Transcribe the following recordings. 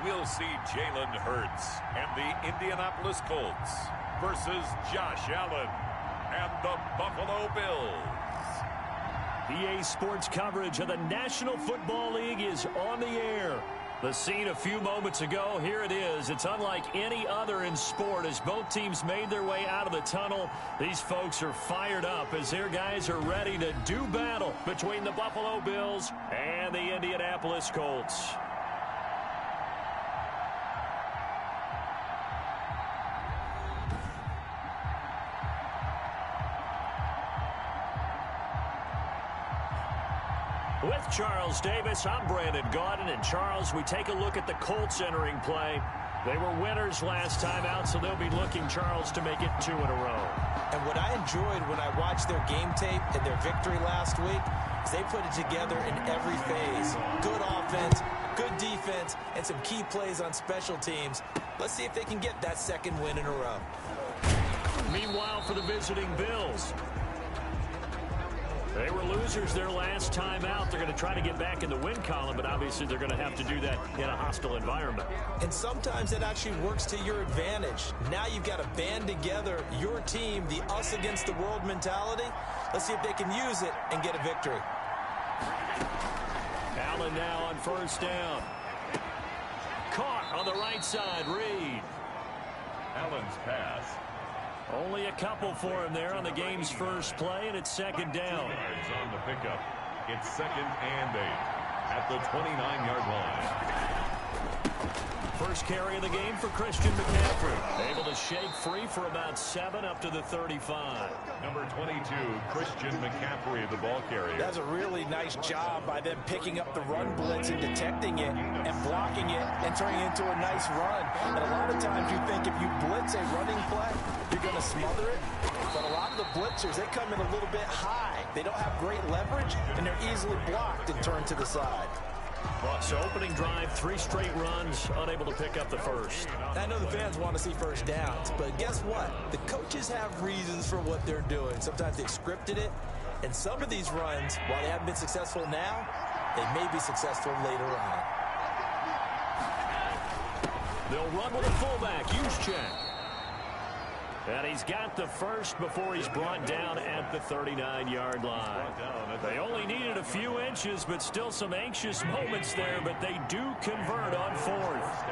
we'll see Jalen Hurts and the Indianapolis Colts versus Josh Allen and the Buffalo Bills. EA Sports coverage of the National Football League is on the air. The scene a few moments ago, here it is. It's unlike any other in sport as both teams made their way out of the tunnel. These folks are fired up as their guys are ready to do battle between the Buffalo Bills and the Indianapolis Colts. With Charles Davis, I'm Brandon Gaudin. And Charles, we take a look at the Colts entering play. They were winners last time out, so they'll be looking, Charles, to make it 2 in a row. And what I enjoyed when I watched their game tape and their victory last week is they put it together in every phase. Good offense, good defense, and some key plays on special teams. Let's see if they can get that second win in a row. Meanwhile, for the visiting Bills, they were losers their last time out. They're going to try to get back in the win column, but obviously they're going to have to do that in a hostile environment. And sometimes it actually works to your advantage. Now you've got to band together your team, the us against the world mentality. Let's see if they can use it and get a victory. Allen now on first down. Caught on the right side, Reed. Allen's pass. Only a couple for him there on the game's first play, and it's second down. Yards on the pickup. It's 2nd and 8 at the 29-yard line. First carry of the game for Christian McCaffrey. Able to shake free for about 7 up to the 35. Number 22, Christian McCaffrey, the ball carrier. That's a really nice job by them picking up the run blitz and detecting it and blocking it and turning it into a nice run. And a lot of times you think if you blitz a running play, you're going to smother it. But a lot of the blitzers, they come in a little bit high. They don't have great leverage, and they're easily blocked and turned to the side. So opening drive, 3 straight runs, unable to pick up the first. I know the fans want to see first downs, but guess what? The coaches have reasons for what they're doing. Sometimes they've scripted it, and some of these runs, while they haven't been successful now, they may be successful later on. They'll run with a fullback, Juszczyk. And he's got the first before he's brought down at the 39-yard line. They only needed a few inches, but still some anxious moments there, but they do convert on 4th.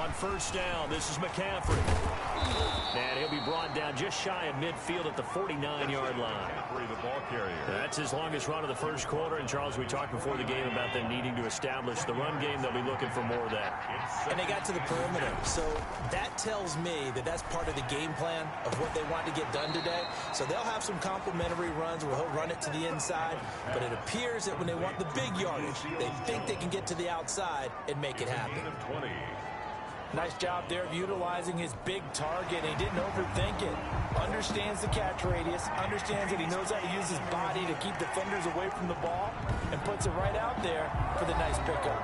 On first down, this is McCaffrey. And he'll be brought down just shy of midfield at the 49-yard line. That's his longest run of the first quarter. And, Charles, we talked before the game about them needing to establish the run game. They'll be looking for more of that. And they got to the perimeter. So that tells me that that's part of the game plan of what they want to get done today. So they'll have some complementary runs where he'll run it to the inside. But it appears that when they want the big yardage, they think they can get to the outside and make it happen. Nice job there of utilizing his big target. He didn't overthink it. Understands the catch radius. Understands that he knows how to use his body to keep defenders away from the ball. And puts it right out there for the nice pickup.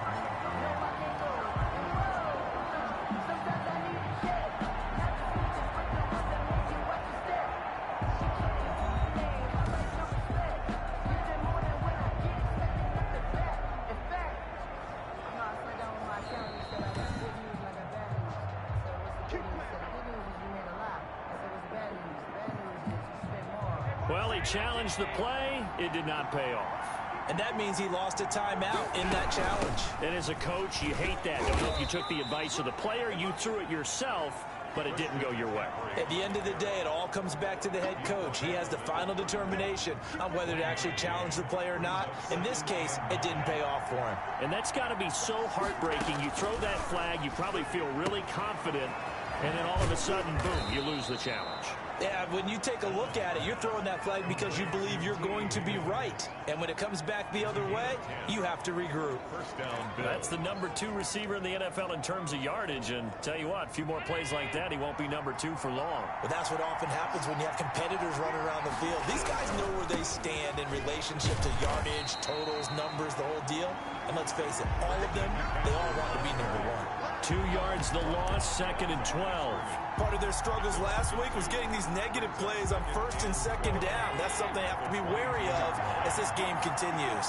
Well, he challenged the play. It did not pay off. And that means he lost a timeout in that challenge. And as a coach, you hate that. Don't know if you took the advice of the player. You threw it yourself, but it didn't go your way. At the end of the day, it all comes back to the head coach. He has the final determination on whether to actually challenge the play or not. In this case, it didn't pay off for him. And that's got to be so heartbreaking. You throw that flag, you probably feel really confident, and then all of a sudden, boom, you lose the challenge. Yeah, when you take a look at it, you're throwing that flag because you believe you're going to be right. And when it comes back the other way, you have to regroup. That's the number 2 receiver in the NFL in terms of yardage. And tell you what, a few more plays like that, he won't be number 2 for long. But that's what often happens when you have competitors running around the field. These guys know where they stand in relationship to yardage, totals, numbers, the whole deal. And let's face it, all of them, they all want to be number 1. 2 yards the loss, 2nd and 12. Part of their struggles last week was getting these negative plays on 1st and 2nd down. That's something they have to be wary of as this game continues.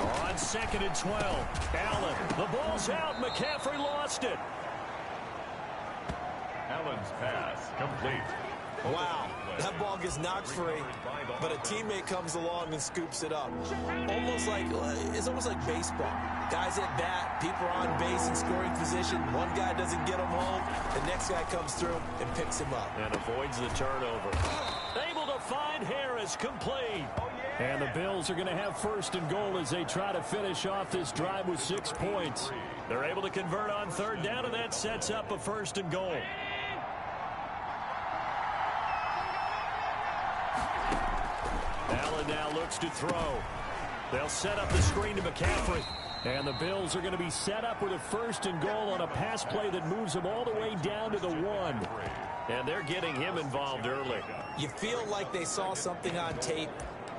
On 2nd and 12. Allen. The ball's out. McCaffrey lost it. Allen's pass complete. Wow, that ball gets knocked free, but a teammate comes along and scoops it up. It's almost like baseball. Guys at bat, people are on base in scoring position. One guy doesn't get him home. The next guy comes through and picks him up. And avoids the turnover. Able to find Harris, complete. And the Bills are going to have 1st and goal as they try to finish off this drive with 6 points. They're able to convert on 3rd down, and that sets up a 1st and goal. Allen now looks to throw. They'll set up the screen to McCaffrey. And the Bills are going to be set up with a 1st and goal on a pass play that moves them all the way down to the 1. And they're getting him involved early. You feel like they saw something on tape,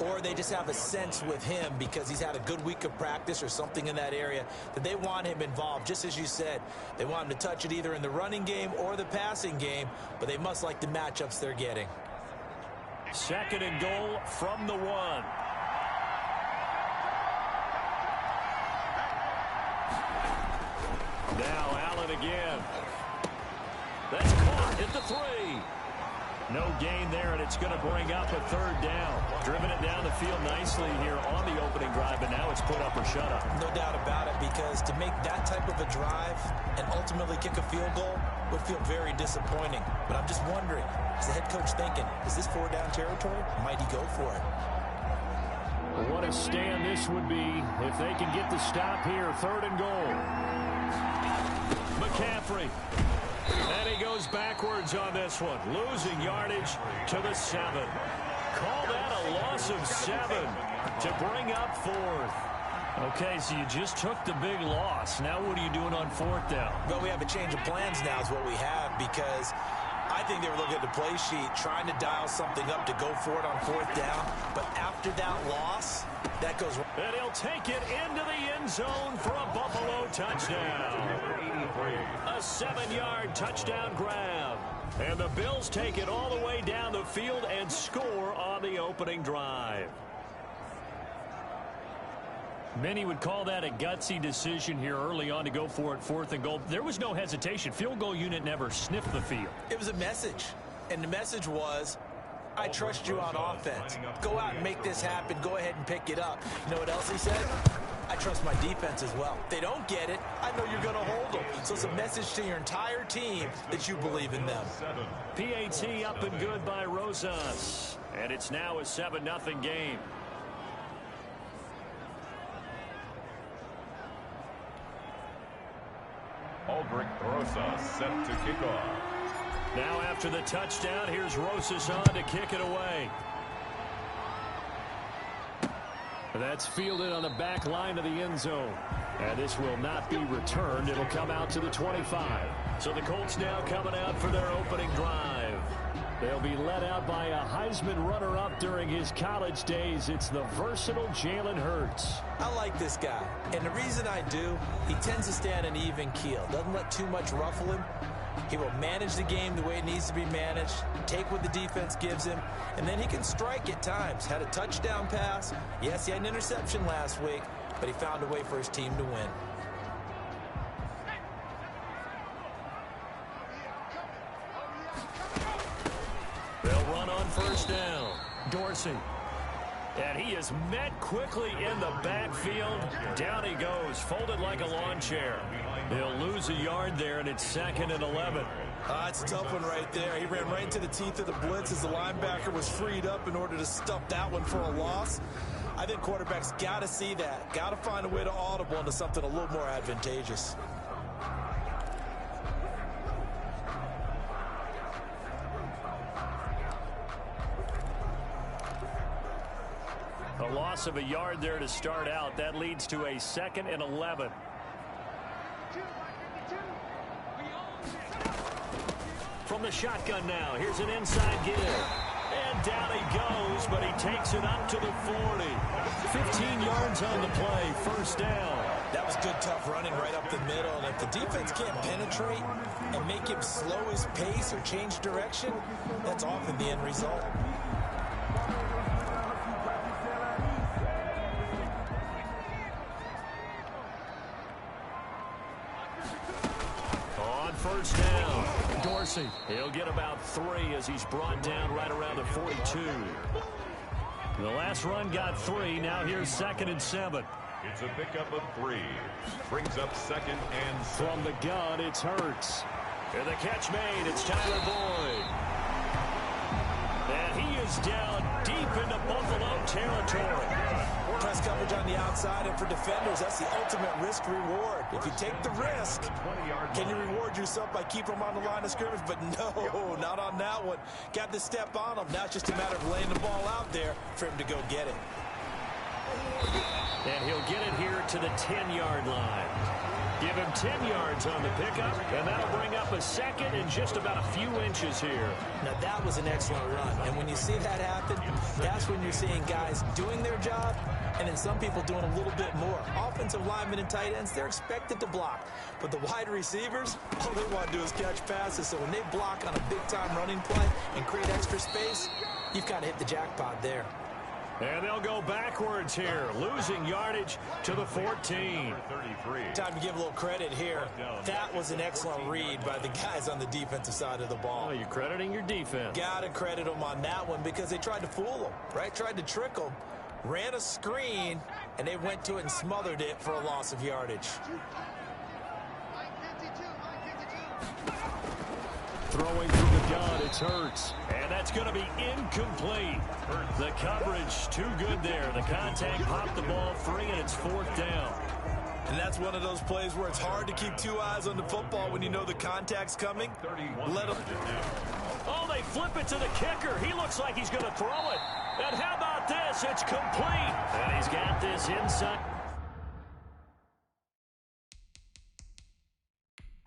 or they just have a sense with him because he's had a good week of practice or something in that area that they want him involved. Just as you said, they want him to touch it either in the running game or the passing game, but they must like the matchups they're getting. 2nd and goal from the 1. Now Allen again. That's caught at the 3. No gain there, and it's going to bring up a 3rd down. Driven it down the field nicely here on the opening drive, and now it's put up or shut up. No doubt about it, because to make that type of a drive and ultimately kick a field goal would feel very disappointing. But I'm just wondering, is the head coach thinking, is this 4-down territory? Might he go for it? Well, what a stand this would be if they can get the stop here. 3rd and goal. McCaffrey. And he goes backwards on this one. Losing yardage to the 7. Call that a loss of 7 to bring up 4th. Okay, so you just took the big loss. Now what are you doing on 4th down? Well, we have a change of plans now is what we have, because I think they were looking at the play sheet, trying to dial something up to go for it on 4th down. But after that loss, that goes. And he'll take it into the end zone for a Buffalo touchdown. A 7-yard touchdown grab. And the Bills take it all the way down the field and score on the opening drive. Many would call that a gutsy decision here early on to go for it 4th and goal. There was no hesitation. Field goal unit never sniffed the field. It was a message. And the message was, I trust you on offense. Go out and make this happen. Go ahead and pick it up. You know what else he said? I trust my defense as well. If they don't get it, I know you're going to hold them. So it's a message to your entire team that you believe in them. PAT up and good by Rosas. And it's now a 7-0 game. Aldrich Rosas set to kick off. Now after the touchdown, here's Rosas on to kick it away. That's fielded on the back line of the end zone. And this will not be returned. It'll come out to the 25. So the Colts now coming out for their opening drive. They'll be led out by a Heisman runner-up during his college days. It's the versatile Jalen Hurts. I like this guy. And the reason I do, he tends to stay on an even keel. Doesn't let too much ruffle him. He will manage the game the way it needs to be managed, take what the defense gives him, and then he can strike at times. Had a touchdown pass. Yes, he had an interception last week, but he found a way for his team to win. They'll run on 1st down. Dorsey. And he is met quickly in the backfield. Down he goes, folded like a lawn chair. They'll lose a yard there, and it's 2nd and 11. It's a tough one right there. He ran right into the teeth of the blitz as the linebacker was freed up in order to stuff that one for a loss. I think quarterbacks got to see that. Got to find a way to audible into something a little more advantageous. A loss of a yard there to start out. That leads to a 2nd and 11. From the shotgun now, here's an inside give. And down he goes, but he takes it up to the 40. 15 yards on the play, 1st down. That was good, tough running right up the middle. And if the defense can't penetrate and make him slow his pace or change direction, that's often the end result. first down. Dorsey, he'll get about 3 as he's brought down right around the 42. The last run got 3. Now here's 2nd and 7. It's a pickup of 3. Brings up 2nd and 7. From the gun, it's Hurts. And the catch made. It's Tyler Boyd. And he is down deep into Buffalo territory. Press coverage on the outside, and for defenders, that's the ultimate risk-reward. If you take the risk, can you reward yourself by keeping them on the line of scrimmage? But no, not on that one. Got to step on them. Now it's just a matter of laying the ball out there for him to go get it. And he'll get it here to the 10-yard line. Give him 10 yards on the pickup, and that'll bring up a 2nd and just about a few inches here. Now, that was an excellent run. And when you see that happen, that's when you're seeing guys doing their job, and then some people doing a little bit more. Offensive linemen and tight ends, they're expected to block. But the wide receivers, all they want to do is catch passes. So when they block on a big-time running play and create extra space, you've kind of hit the jackpot there. And they'll go backwards here, losing yardage to the 14. Time to give a little credit here. That was an excellent read by the guys on the defensive side of the ball. Oh, you're crediting your defense. Got to credit them on that one because they tried to fool them, right? Tried to trick them, ran a screen, and they went to it and smothered it for a loss of yardage. Throwing from the gun, it's Hurts. And that's going to be incomplete. The coverage too good there. The contact popped the ball free, and it's 4th down. And that's one of those plays where it's hard to keep 2 eyes on the football when you know the contact's coming. Let them. Oh, they flip it to the kicker. He looks like he's going to throw it. And how about this? It's complete. And he's got this inside.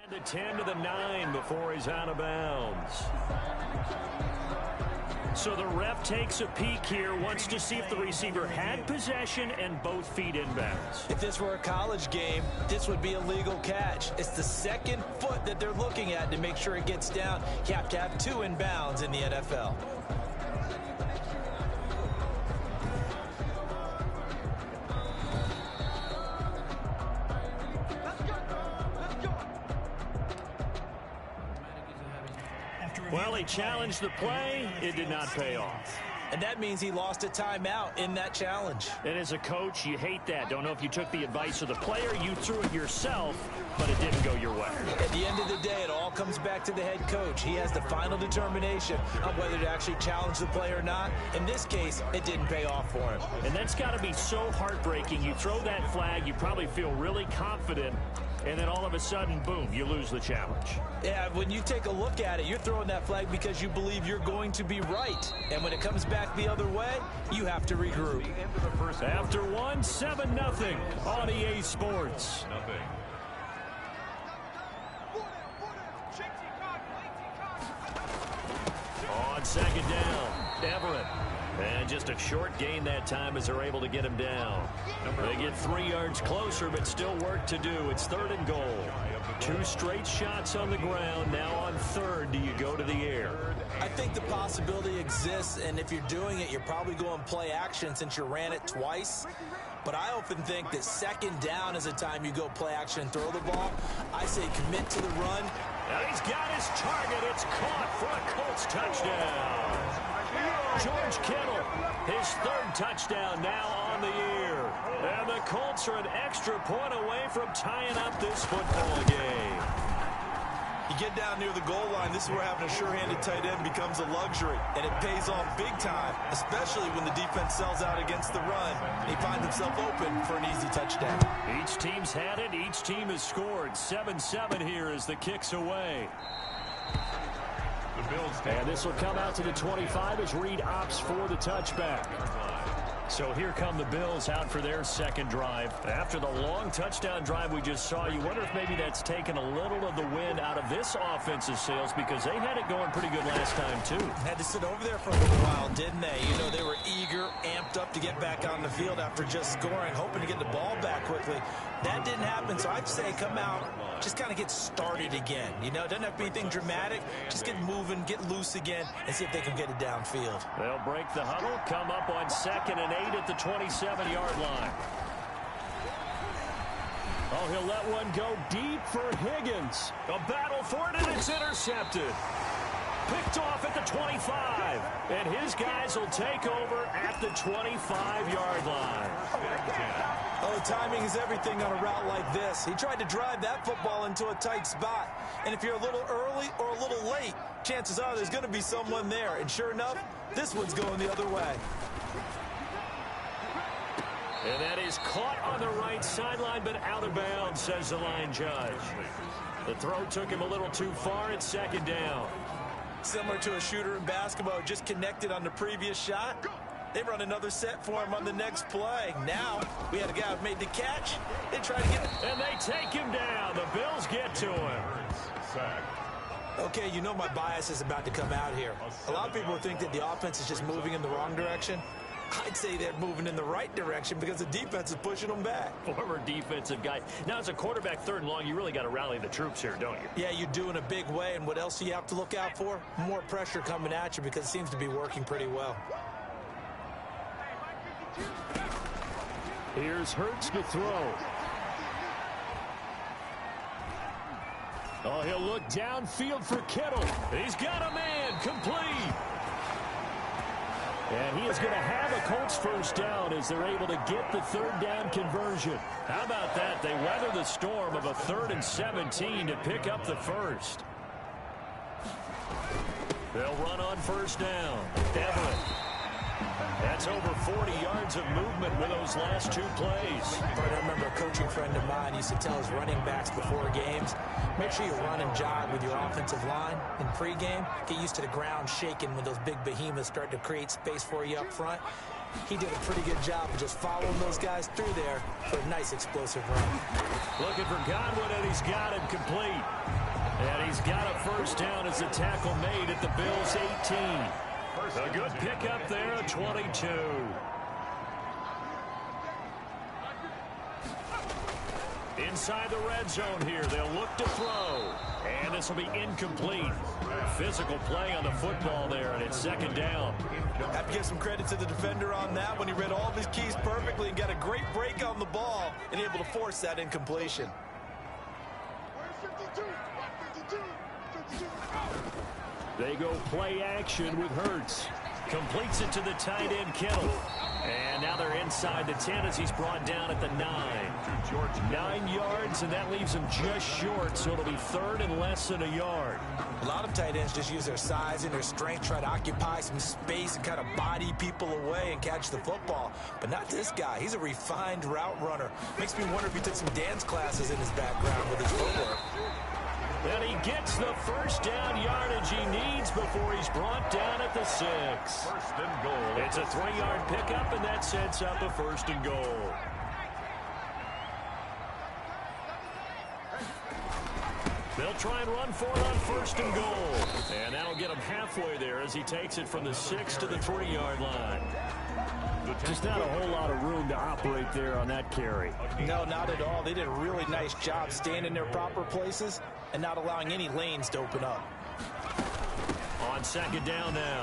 The 10 to the 9 before he's out of bounds. So the ref takes a peek here, wants to see if the receiver had possession and both feet inbounds. If this were a college game, this would be a legal catch. It's the 2nd foot that they're looking at to make sure it gets down. You have to have 2 inbounds in the NFL. Well, he challenged the play. It did not pay off. And that means he lost a timeout in that challenge. And as a coach, you hate that. Don't know if you took the advice of the player. You threw it yourself, but it didn't go your way. At the end of the day, it all comes back to the head coach. He has the final determination on whether to actually challenge the play or not. In this case, it didn't pay off for him. And that's got to be so heartbreaking. You throw that flag, you probably feel really confident, and then all of a sudden, boom, you lose the challenge. Yeah, when you take a look at it, you're throwing that flag because you believe you're going to be right. And when it comes back the other way, you have to regroup. After 1, 7-0 on EA Sports. On 2nd down, Everett. And just a short gain that time as they're able to get him down. They get 3 yards closer, but still work to do. It's 3rd and goal. 2 straight shots on the ground. Now on 3rd, do you go to the air? I think the possibility exists, and if you're doing it, you're probably going play action since you ran it twice. But I often think that 2nd down is a time you go play action and throw the ball. I say commit to the run. Now he's got his target. It's caught for a Colts touchdown. George Kittle, his 3rd touchdown now on the year. And the Colts are an extra point away from tying up this football game. You get down near the goal line, this is where having a sure-handed tight end becomes a luxury. And it pays off big time, especially when the defense sells out against the run. He finds himself open for an easy touchdown. Each team's had it. Each team has scored. 7-7 here as the kick's away. And this will come out to the 25 as Reed opts for the touchback. So here come the Bills out for their 2nd drive. After the long touchdown drive we just saw, you wonder if maybe that's taken a little of the wind out of this offensive sails because they had it going pretty good last time too. Had to sit over there for a little while, didn't they? You know, they were eager, amped up to get back on the field after just scoring, hoping to get the ball back quickly. That didn't happen, so I'd say come out, just kind of get started again. You know, it doesn't have to be anything dramatic. Just get moving, get loose again, and see if they can get it downfield. They'll break the huddle, come up on 2nd and 8 at the 27-yard line. Oh, he'll let one go deep for Higgins. A battle for it, and it's intercepted. Picked off at the 25. And his guys will take over at the 25-yard line. Oh, the timing is everything on a route like this. He tried to drive that football into a tight spot. And if you're a little early or a little late, chances are there's going to be someone there. And sure enough, this one's going the other way. And that is caught on the right sideline, but out of bounds, says the line judge. The throw took him a little too far. It's second down. Similar to a shooter in basketball, just connected on the previous shot. They run another set for him on the next play. Now, we had a guy who made the catch. They try to get him. And they take him down. The Bills get to him. Okay, you know my bias is about to come out here. A lot of people think that the offense is just moving in the wrong direction. I'd say they're moving in the right direction because the defense is pushing them back. Former defensive guy. Now, as a quarterback, third and long, you really got to rally the troops here, don't you? Yeah, you do in a big way. And what else do you have to look out for? More pressure coming at you because it seems to be working pretty well. Here's Hurts to throw. Oh, he'll look downfield for Kittle. He's got a man, complete. And he is going to have a Colts first down as they're able to get the third down conversion. How about that? They weather the storm of a 3rd and 17 to pick up the first. They'll run on first down. Everett. That's over 40 yards of movement with those last 2 plays. I remember a coaching friend of mine used to tell his running backs before games, make sure you run and jog with your offensive line in pregame. Get used to the ground shaking when those big behemoths start to create space for you up front. He did a pretty good job of just following those guys through there for a nice explosive run. Looking for Godwin, and he's got him complete. And he's got a first down as the tackle made at the Bills' 18. A good pickup there, a 22. Inside the red zone here, they'll look to throw. And this will be incomplete. Physical play on the football there, and it's second down. Have to give some credit to the defender on that when he read all of his keys perfectly and got a great break on the ball and able to force that incompletion. They go play action with Hurts. Completes it to the tight end, Kittle. And now they're inside the 10 as he's brought down at the 9. 9 yards, and that leaves him just short, so it'll be 3rd and less than a yard. A lot of tight ends just use their size and their strength, try to occupy some space and kind of body people away and catch the football. But not this guy. He's a refined route runner. Makes me wonder if he took some dance classes in his background with his footwork. And he gets the first down yardage he needs before he's brought down at the 6. First and goal. It's a 3-yard pickup, and that sets up a 1st and goal. They'll try and run for it on 1st and goal. And that'll get him halfway there as he takes it from the 6 to the 3-yard line. Just not a whole lot of room to operate there on that carry. No, not at all. They did a really nice job staying in their proper places and not allowing any lanes to open up. On second down now,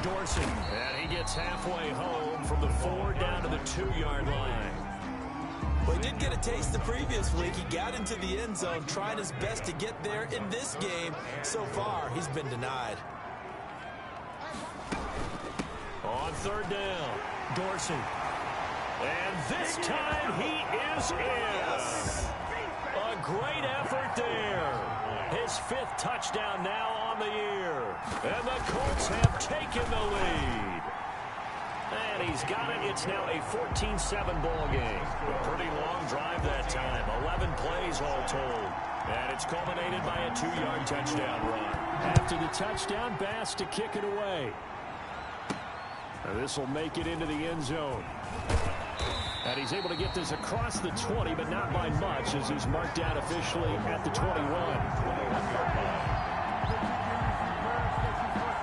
Dorsey. And he gets halfway home from the 4 down to the 2-yard line. Well, he did get a taste the previous week. He got into the end zone, trying his best to get there in this game. So far, he's been denied. On 3rd down, Dorsey. And this time he is in. A great effort there. His 5th touchdown now on the year. And the Colts have taken the lead. And he's got it. It's now a 14-7 ball game. A pretty long drive that time. 11 plays all told. And it's culminated by a 2-yard touchdown run. After the touchdown, Bass to kick it away. And this will make it into the end zone. And he's able to get this across the 20, but not by much, as he's marked down officially at the 21.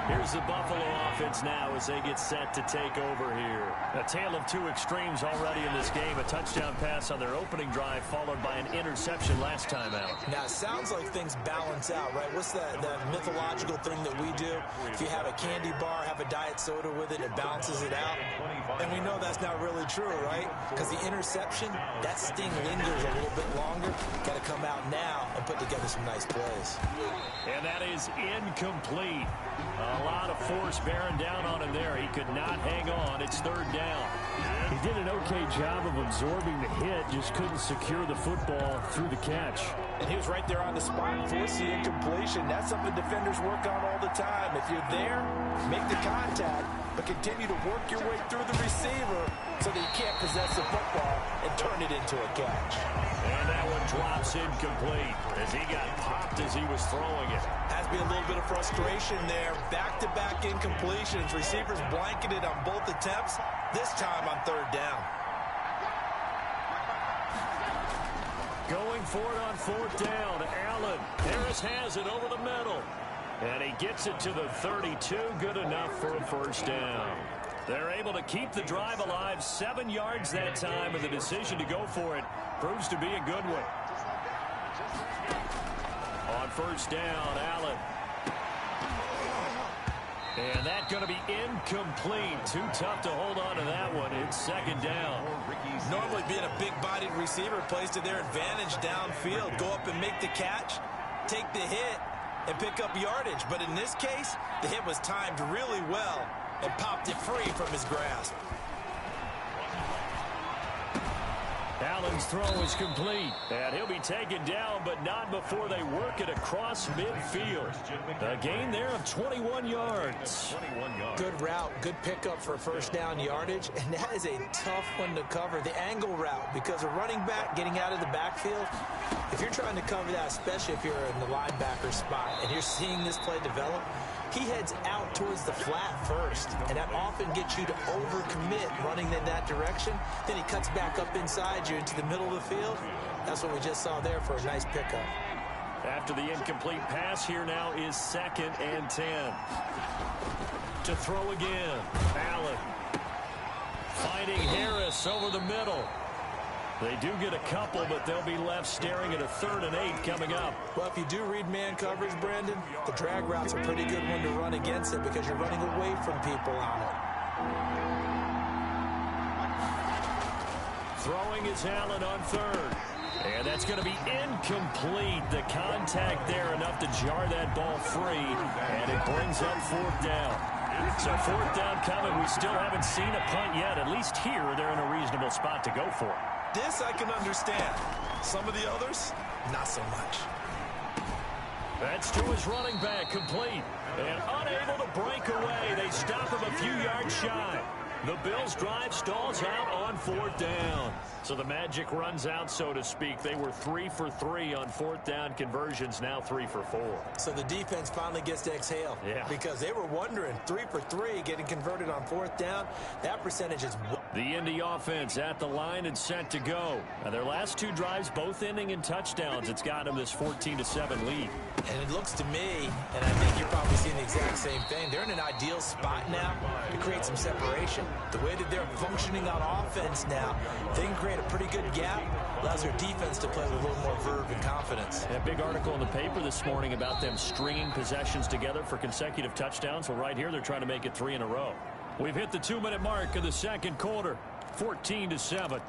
Here's the Buffalo offense now as they get set to take over here. A tale of two extremes already in this game. A touchdown pass on their opening drive followed by an interception last time out. Now, it sounds like things balance out, right? What's that mythological thing that we do? If you have a candy bar, have a diet soda with it, it balances it out. And we know that's not really true, right? Because the interception, that sting lingers a little bit longer. Got to come out now and put together some nice plays. And that is incomplete. A lot of force bearing down on him there. He could not hang on. It's third down. He did an okay job of absorbing the hit, just couldn't secure the football through the catch. And he was right there on the spot and forced the incompletion. That's something defenders work on all the time. If you're there, make the contact, but continue to work your way through the receiver so that you can't possess the football and turn it into a catch. And that one drops incomplete as he got popped as he was throwing it. Has been a little bit of frustration there. Back-to-back incompletions. Receivers blanketed on both attempts, this time on third down. Going for it on fourth down. Allen. Harris has it over the middle. And he gets it to the 32. Good enough for a first down. They're able to keep the drive alive. 7 yards that time, and the decision to go for it proves to be a good one. On first down, Allen. And that's going to be incomplete. Too tough to hold on to that one. It's second down. Normally being a big-bodied receiver plays to their advantage downfield. Go up and make the catch, take the hit, and pick up yardage. But in this case, the hit was timed really well and popped it free from his grasp. Allen's throw is complete. And he'll be taken down, but not before they work it across midfield. A gain there of 21 yards. Good route, good pickup for first down yardage, and that is a tough one to cover. The angle route, because a running back getting out of the backfield, if you're trying to cover that, especially if you're in the linebacker spot and you're seeing this play develop, he heads out towards the flat first, and that often gets you to overcommit running in that direction. Then he cuts back up inside you into the middle of the field. That's what we just saw there for a nice pickup. After the incomplete pass, here now is 2nd and 10. To throw again, Allen. Finding Harris over the middle. They do get a couple, but they'll be left staring at a 3rd and 8 coming up. Well, if you do read man coverage, Brandon, the drag route's a pretty good one to run against it because you're running away from people on it. Throwing is Allen on 3rd. And that's going to be incomplete. The contact there enough to jar that ball free. And it brings up 4th down. So 4th down coming. We still haven't seen a punt yet. At least here, they're in a reasonable spot to go for it. This I can understand. Some of the others, not so much. That's to his running back, complete. And unable to break away. They stop him a few yards shy. The Bills' drive stalls out on 4th down. So the magic runs out, so to speak. They were 3 for 3 on 4th down conversions, now 3 for 4. So the defense finally gets to exhale. Yeah. Because they were wondering, 3 for 3 getting converted on 4th down. That percentage is... The Indy offense at the line and set to go. Now their last 2 drives, both ending in touchdowns. It's got them this 14-7 lead. And it looks to me, and I think you're probably seeing the exact same thing, they're in an ideal spot now to create some separation. The way that they're functioning on offense now, they can create a pretty good gap, allows their defense to play with a little more verve and confidence. A big article in the paper this morning about them stringing possessions together for consecutive touchdowns. Well, right here, they're trying to make it 3 in a row. We've hit the 2-minute mark of the second quarter, 14-7.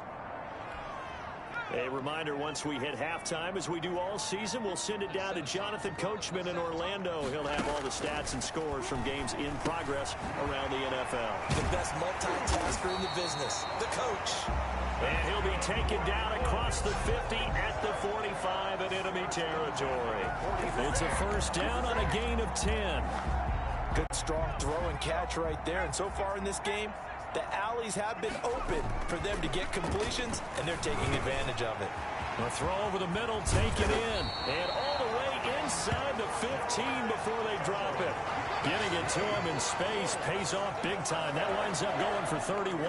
A reminder, once we hit halftime, as we do all season, we'll send it down to Jonathan Coachman in Orlando. He'll have all the stats and scores from games in progress around the NFL. The best multitasker in the business, the coach. And he'll be taken down across the 50 at the 45 in enemy territory. It's a first down on a gain of 10. Good strong throw and catch right there. And so far in this game, the alleys have been open for them to get completions, and they're taking advantage of it. A throw over the middle, taken in, and all the way inside the 15 before they drop it. Getting it to him in space pays off big time. That winds up going for 31.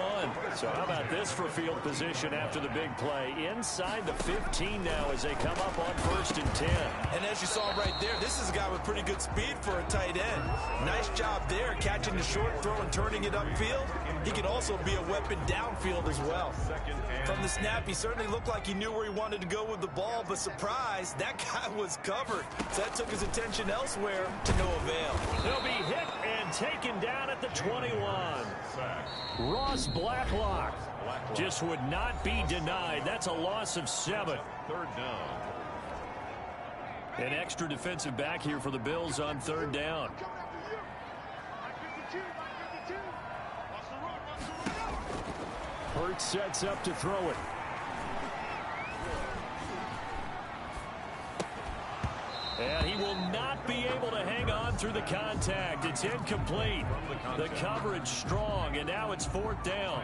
So how about this for field position after the big play? Inside the 15 now as they come up on 1st and 10. And as you saw right there, this is a guy with pretty good speed for a tight end. Nice job there, catching the short throw and turning it upfield. He can also be a weapon downfield as well. From the snap, he certainly looked like he knew where he wanted to go with the ball, but surprise, that guy was covered. So that took his attention elsewhere to no avail. He'll be hit and taken down at the 21. Ross Blacklock just would not be denied. That's a loss of 7. 3rd down. An extra defensive back here for the Bills on 3rd down. Hurts sets up to throw it. And he will not be able to hang on through the contact. It's incomplete. The coverage strong, and now it's 4th down.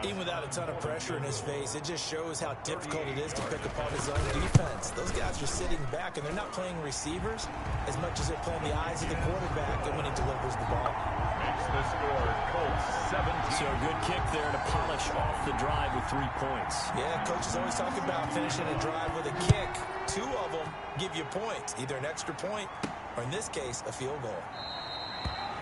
Even without a ton of pressure in his face, it just shows how difficult it is to pick apart his own defense. Those guys are sitting back, and they're not playing receivers as much as they're playing the eyes of the quarterback and when he delivers the ball. Makes the score, Colts 17. So a good kick there to polish off the drive with 3 points. Yeah, coaches always talk about finishing a drive with a kick. 2 of them give you points, either an extra point or, in this case, a field goal.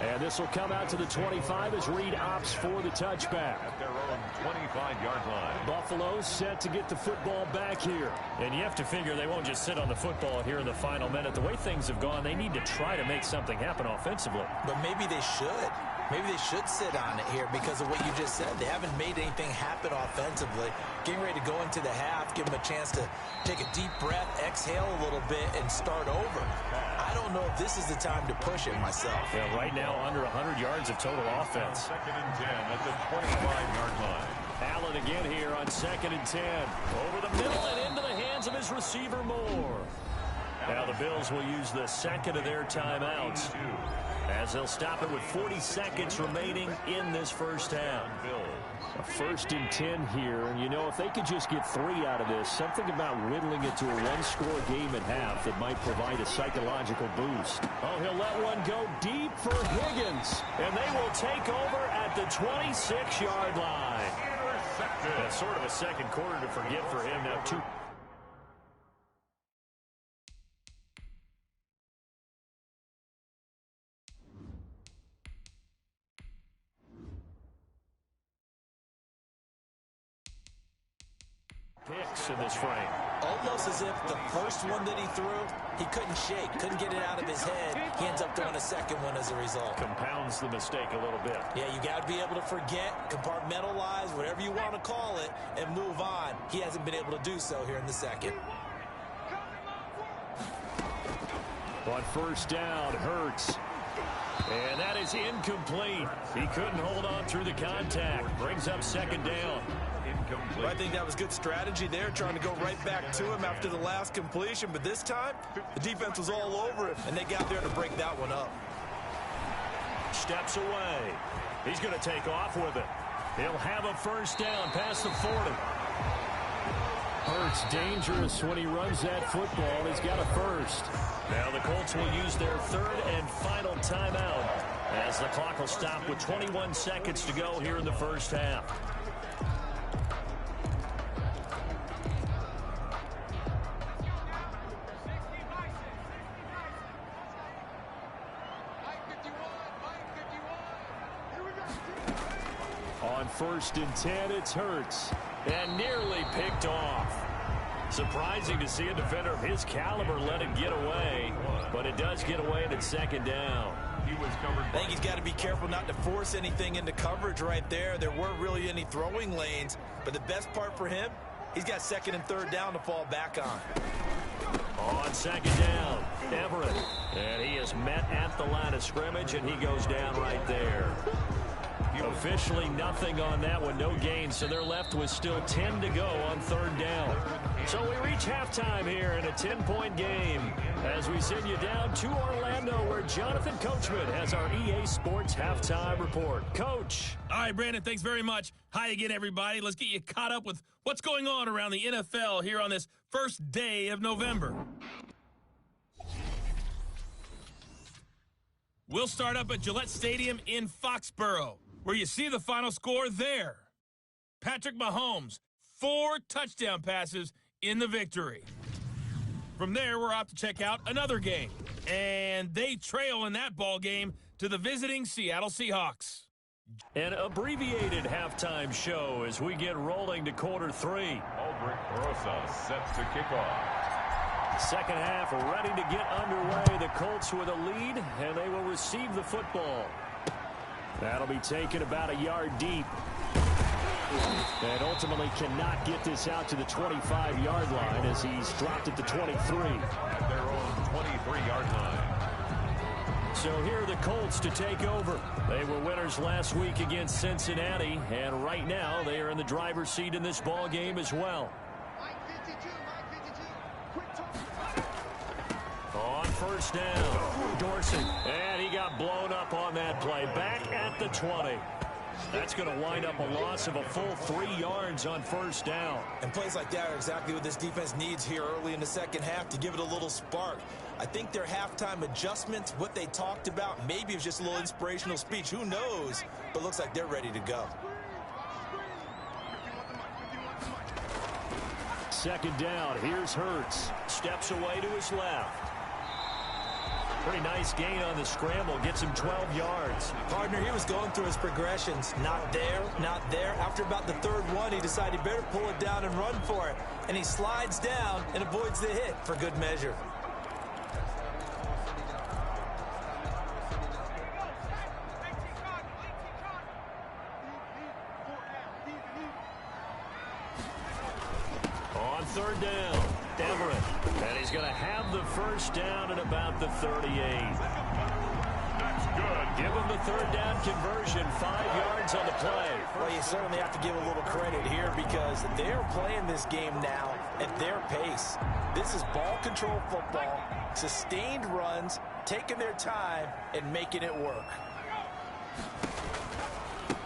And this will come out to the 25 as Reed opts for the touchback. At their own 25-yard line. Buffalo set to get the football back here. And you have to figure they won't just sit on the football here in the final minute. The way things have gone, they need to try to make something happen offensively. But maybe they should. Maybe they should sit on it here because of what you just said. They haven't made anything happen offensively. Getting ready to go into the half, give them a chance to take a deep breath, exhale a little bit, and start over. I don't know if this is the time to push it myself. Yeah, right now under 100 yards of total offense. 2nd and 10 at the 25-yard line. Allen again here on 2nd and 10. Over the middle and into the hands of his receiver Moore. Now the Bills will use the second of their timeouts as they'll stop it with 40 seconds remaining in this first half. A 1st and 10 here, and you know, if they could just get 3 out of this, something about whittling it to a 1-score game at half that might provide a psychological boost. Oh, he'll let one go deep for Higgins, and they will take over at the 26-yard line. That's sort of a second quarter to forget for him now. 2. Picks in this frame. Almost as if the first one that he threw, he couldn't shake, couldn't get it out of his head. He ends up throwing a second one as a result. Compounds the mistake a little bit. Yeah, you got to be able to forget, compartmentalize, whatever you want to call it, and move on. He hasn't been able to do so here in the second. On 1st down, Hurts. And that is incomplete. He couldn't hold on through the contact. Brings up 2nd down. Well, I think that was good strategy there, trying to go right back to him after the last completion. But this time, the defense was all over it, and they got there to break that one up. Steps away. He's going to take off with it. He'll have a 1st down past the 40. Hurts dangerous when he runs that football. He's got a 1st. Now the Colts will use their 3rd and final timeout as the clock will stop with 21 seconds to go here in the first half. On 1st and 10, it's Hurts. And nearly picked off. Surprising to see a defender of his caliber let it get away, but it does get away and it's 2nd down. He was covered. I think he's got to be careful not to force anything into coverage right there. There weren't really any throwing lanes, but the best part for him, he's got 2nd and 3rd down to fall back on. On 2nd down, Everett. And he is met at the line of scrimmage, and he goes down right there. Officially nothing on that one, no gain, so they're left with still 10 to go on third down. So we reach halftime here in a 10-point game as we send you down to Orlando where Jonathan Coachman has our EA Sports Halftime Report. Coach. All right, Brandon, thanks very much. Hi again, everybody. Let's get you caught up with what's going on around the NFL here on this first day of November. We'll start up at Gillette Stadium in Foxborough, where you see the final score there. Patrick Mahomes, 4 touchdown passes in the victory. From there, we're off to check out another game. And they trail in that ball game to the visiting Seattle Seahawks. An abbreviated halftime show as we get rolling to quarter 3. Aldrich Rosa set to kick off. Second half ready to get underway. The Colts with a lead, and they will receive the football. That'll be taken about a yard deep. And ultimately cannot get this out to the 25-yard line as he's dropped at the 23. At their own 23-yard line. So here are the Colts to take over. They were winners last week against Cincinnati, and right now they are in the driver's seat in this ball game as well. On first down, Dorsey, and he got blown up on that play. Back at the 20. That's going to wind up a loss of a full 3 yards on first down. And plays like that are exactly what this defense needs here early in the second half to give it a little spark. I think their halftime adjustments, what they talked about, maybe it was just a little inspirational speech. Who knows? But looks like they're ready to go. Second down, here's Hurts. Steps away to his left. Pretty nice gain on the scramble. Gets him 12 yards. Partner, he was going through his progressions. Not there, not there. After about the third one, he decided he better pull it down and run for it. And he slides down and avoids the hit for good measure. On third down, Everett. And he's going to have the first down at about the 38. That's good. Give him the third down conversion, 5 yards on the play. Well, you certainly have to give a little credit here because they're playing this game now at their pace. This is ball control football, sustained runs, taking their time and making it work.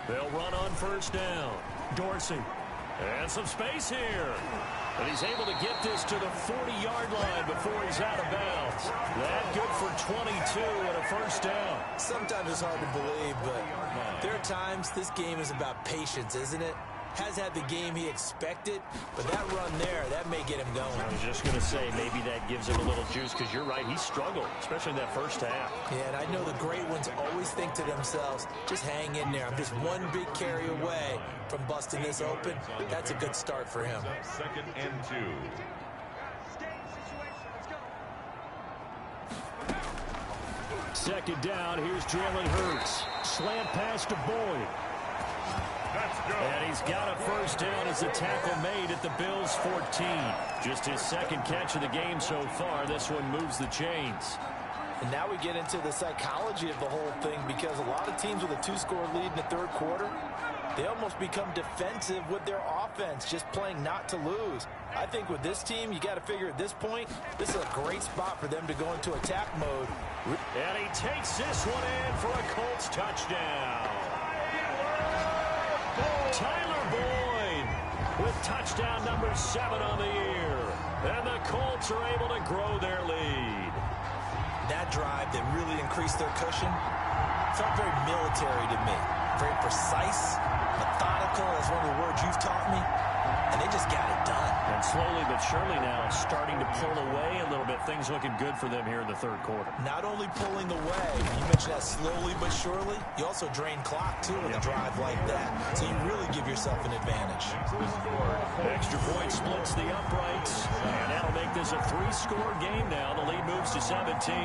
They'll run on first down. Dorsey. And some space here. And he's able to get this to the 40-yard line before he's out of bounds. That good for 22 and a first down. Sometimes it's hard to believe, but there are times this game is about patience, isn't it? Has had the game he expected, but that run there, that may get him going. I was just going to say, maybe that gives him a little juice because you're right, he struggled, especially in that first half. Yeah, and I know the great ones always think to themselves, just hang in there. I'm just one big carry away from busting this open. That's a good start for him. Second and 2. Second down, here's Jalen Hurts. Slant pass to Boyd. That's good. And he's got a first down as the tackle made at the Bills' 14. Just his second catch of the game so far. This one moves the chains. And now we get into the psychology of the whole thing because a lot of teams with a 2-score lead in the third quarter, they almost become defensive with their offense, just playing not to lose. I think with this team, you got to figure at this point, this is a great spot for them to go into attack mode. And he takes this one in for a Colts touchdown. Tyler Boyd with touchdown number 7 on the year. And the Colts are able to grow their lead. That drive that really increased their cushion felt very military to me. Very precise, methodical, that's one of the words you've taught me. And they just got it done. And slowly but surely now starting to pull away a little bit. Things looking good for them here in the third quarter. Not only pulling away, you mentioned that slowly but surely, you also drain clock too with a drive like that. So you really give yourself an advantage. Extra point splits the uprights. And that'll make this a 3-score game now. The lead moves to 17.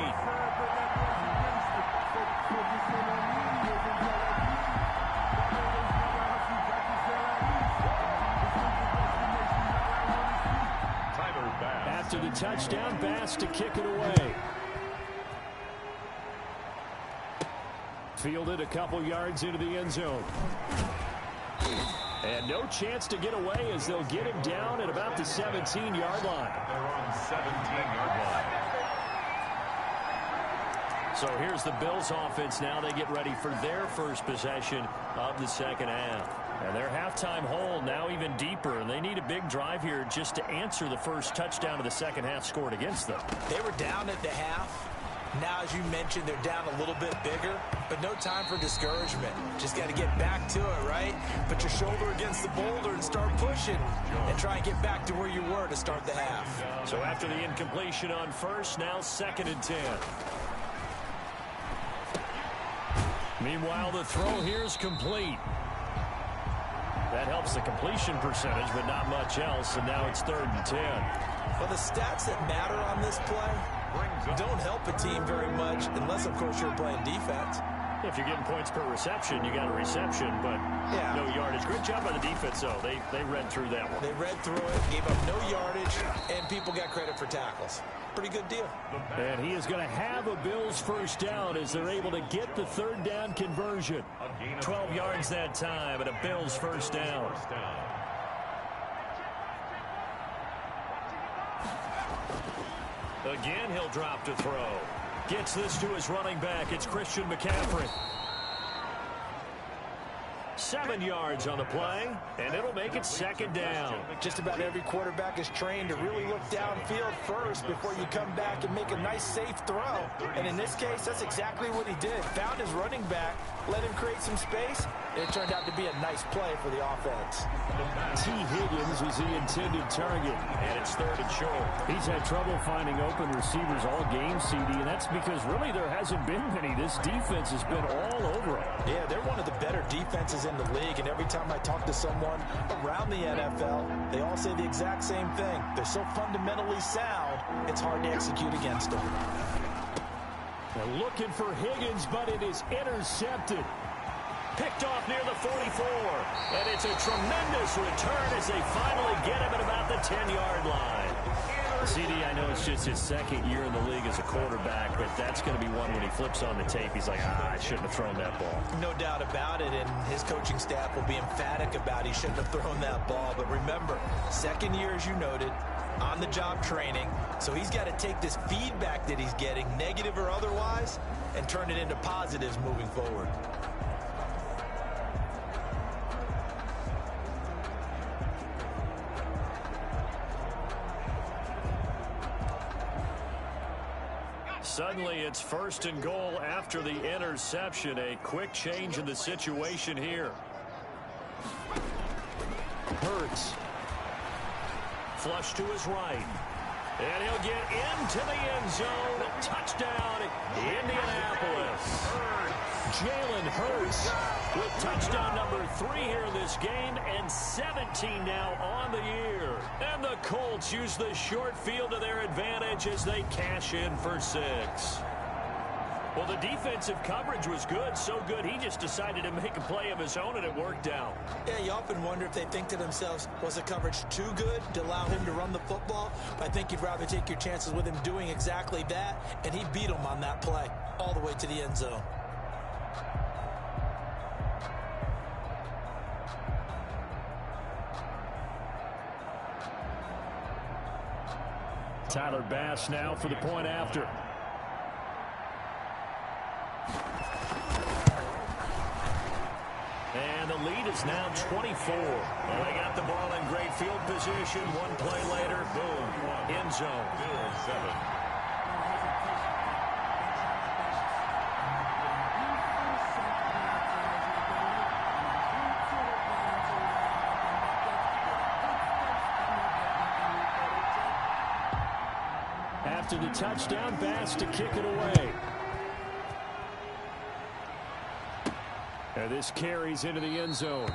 After the touchdown, Bass to kick it away. Fielded a couple yards into the end zone. And no chance to get away as they'll get him down at about the 17-yard line. They're on 17-yard line. So here's the Bills offense now. They get ready for their first possession of the second half. And their halftime hole now even deeper, and they need a big drive here just to answer the first touchdown of the second half scored against them. They were down at the half. Now, as you mentioned, they're down a little bit bigger, but no time for discouragement. Just got to get back to it, right? Put your shoulder against the boulder and start pushing and try and get back to where you were to start the half. So after the incompletion on first, now 2nd and 10. Meanwhile, the throw here is complete. That helps the completion percentage, but not much else, and now it's 3rd and 10. Well, the stats that matter on this play don't help a team very much unless, of course, you're playing defense. If you're getting points per reception, you got a reception, but no yardage. Great job by the defense, though. They read through that one. They read through it, gave up no yardage, and people got credit for tackles. Pretty good deal. And he is going to have a Bills first down as they're able to get the 3rd down conversion. 12 yards that time, and a Bills first down. Again, he'll drop to throw. Gets this to his running back. It's Christian McCaffrey. 7 yards on the play, and it'll make it 2nd down. Just about every quarterback is trained to really look downfield first before you come back and make a nice, safe throw. And in this case, that's exactly what he did. Found his running back, let him create some space, and it turned out to be a nice play for the offense. T. Higgins was the intended target. And it's 3rd and short. He's had trouble finding open receivers all game, CD, and that's because really there hasn't been many. This defense has been all over him. Yeah, they're one of the better defenses in the league, and every time I talk to someone around the NFL, they all say the exact same thing. They're so fundamentally sound, it's hard to execute against them. They're looking for Higgins, but it is intercepted. Picked off near the 44, and it's a tremendous return as they finally get him at about the 10-yard line. CD, I know it's just his 2nd year in the league as a quarterback, but that's going to be one when he flips on the tape, he's like, I shouldn't have thrown that ball. No doubt about it, and his coaching staff will be emphatic about he shouldn't have thrown that ball. But remember, 2nd year, as you noted, on-the-job training, so he's got to take this feedback that he's getting, negative or otherwise, and turn it into positives moving forward. Suddenly, it's 1st and goal after the interception. A quick change in the situation here. Hurts. Flush to his right. And he'll get into the end zone. Touchdown, Indianapolis. Jalen Hurts with touchdown number 3 here in this game, and 17 now on the year. And the Colts use the short field to their advantage as they cash in for 6. Well, the defensive coverage was good, so good he just decided to make a play of his own, and it worked out. Yeah, you often wonder if they think to themselves, was the coverage too good to allow him to run the football? But I think you'd rather take your chances with him doing exactly that, and he beat him on that play all the way to the end zone. Tyler Bass now for the point after. And the lead is now 24. Well, they got the ball in great field position. One play later, boom, end zone. Bills 7. After the touchdown, Bass to kick it away. And this carries into the end zone.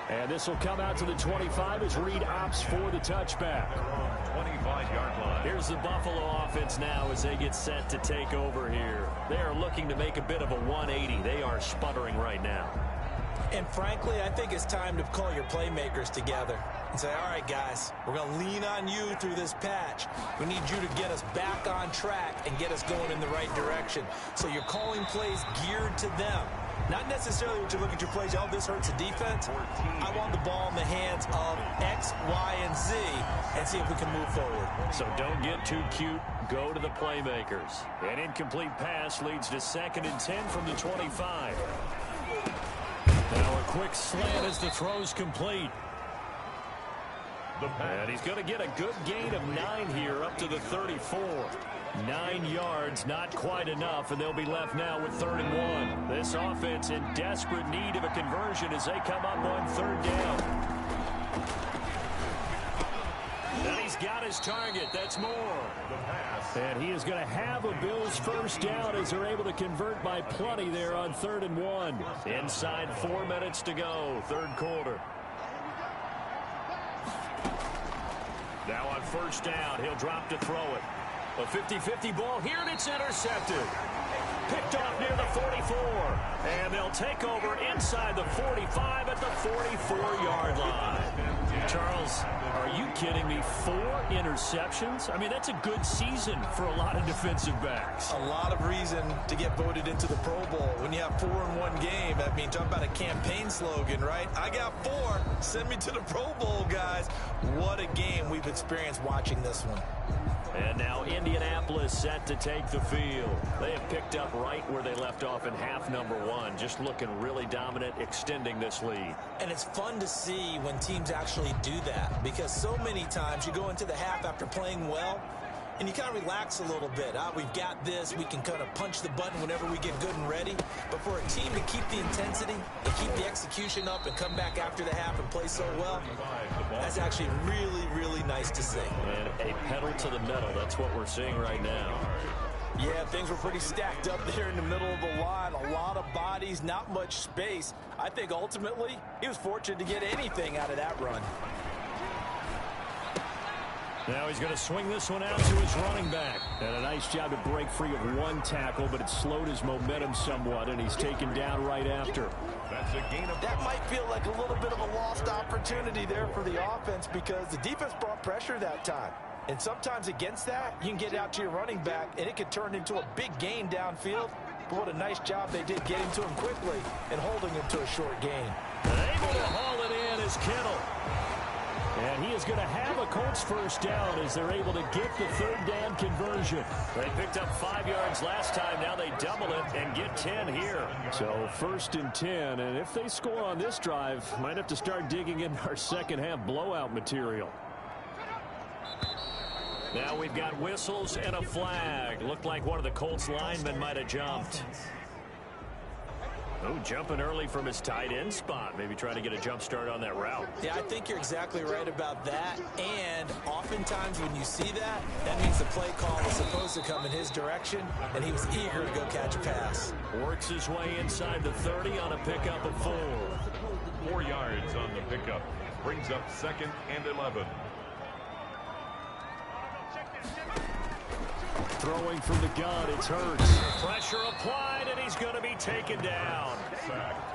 And this will come out to the 25 as Reed opts for the touchback. 25-yard line. Here's the Buffalo offense now as they get set to take over here. They are looking to make a bit of a 180. They are sputtering right now. And frankly, I think it's time to call your playmakers together and say, all right, guys, we're going to lean on you through this patch. We need you to get us back on track and get us going in the right direction. So you're calling plays geared to them. Not necessarily what you look at your plays, oh, this hurts the defense. I want the ball in the hands of X, Y, and Z and see if we can move forward. So don't get too cute. Go to the playmakers. An incomplete pass leads to 2nd and 10 from the 25. Now a quick slant as the throw's complete. And he's going to get a good gain of 9 here up to the 34. 9 yards, not quite enough, and they'll be left now with 3rd and 1. This offense in desperate need of a conversion as they come up on 3rd down. And he's got his target. That's Moore. And he is going to have a Bills first down as they're able to convert by plenty there on 3rd and 1. Inside 4 minutes to go, 3rd quarter. Now on 1st down, he'll drop to throw it. A 50-50 ball here, and it's intercepted. Picked off near the 44. And they'll take over inside the 45 at the 44-yard line. Charles, are you kidding me? 4 interceptions? I mean, that's a good season for a lot of defensive backs. A lot of reason to get voted into the Pro Bowl. When you have 4 in one game, I mean, talk about a campaign slogan, right? I got 4. Send me to the Pro Bowl, guys. What a game we've experienced watching this one. And now Indianapolis set to take the field. They have picked up right where they left off in half number 1, just looking really dominant, extending this lead. And it's fun to see when teams actually do that, because so many times you go into the half after playing well, and you kind of relax a little bit. We've got this. We can kind of punch the button whenever we get good and ready. But for a team to keep the intensity and keep the execution up and come back after the half and play so well, that's actually really, really nice to see. And a pedal to the metal. That's what we're seeing right now. Yeah, things were pretty stacked up there in the middle of the line. A lot of bodies, not much space. I think ultimately he was fortunate to get anything out of that run. Now he's going to swing this one out to his running back. And a nice job to break free of 1 tackle, but it slowed his momentum somewhat, and he's taken down right after. That's a gain of... That might feel like a little bit of a lost opportunity there for the offense because the defense brought pressure that time. And sometimes against that, you can get out to your running back, and it could turn into a big gain downfield. But what a nice job they did getting to him quickly and holding him to a short gain. And able to haul it in is Kittle. And he is going to have a Colts first down as they're able to get the 3rd down conversion. They picked up 5 yards last time. Now they double it and get 10 here. So 1st and 10, and if they score on this drive, might have to start digging in our second half blowout material. Now we've got whistles and a flag. Looked like one of the Colts linemen might have jumped. Oh, jumping early from his tight end spot. Maybe trying to get a jump start on that route. Yeah, I think you're exactly right about that. And oftentimes when you see that, that means the play call is supposed to come in his direction, and he was eager to go catch a pass. Works his way inside the 30 on a pickup of 4. 4 yards on the pickup. Brings up 2nd and 11. Throwing from the gun, it's Hurts. Pressure applied, and he's going to be taken down.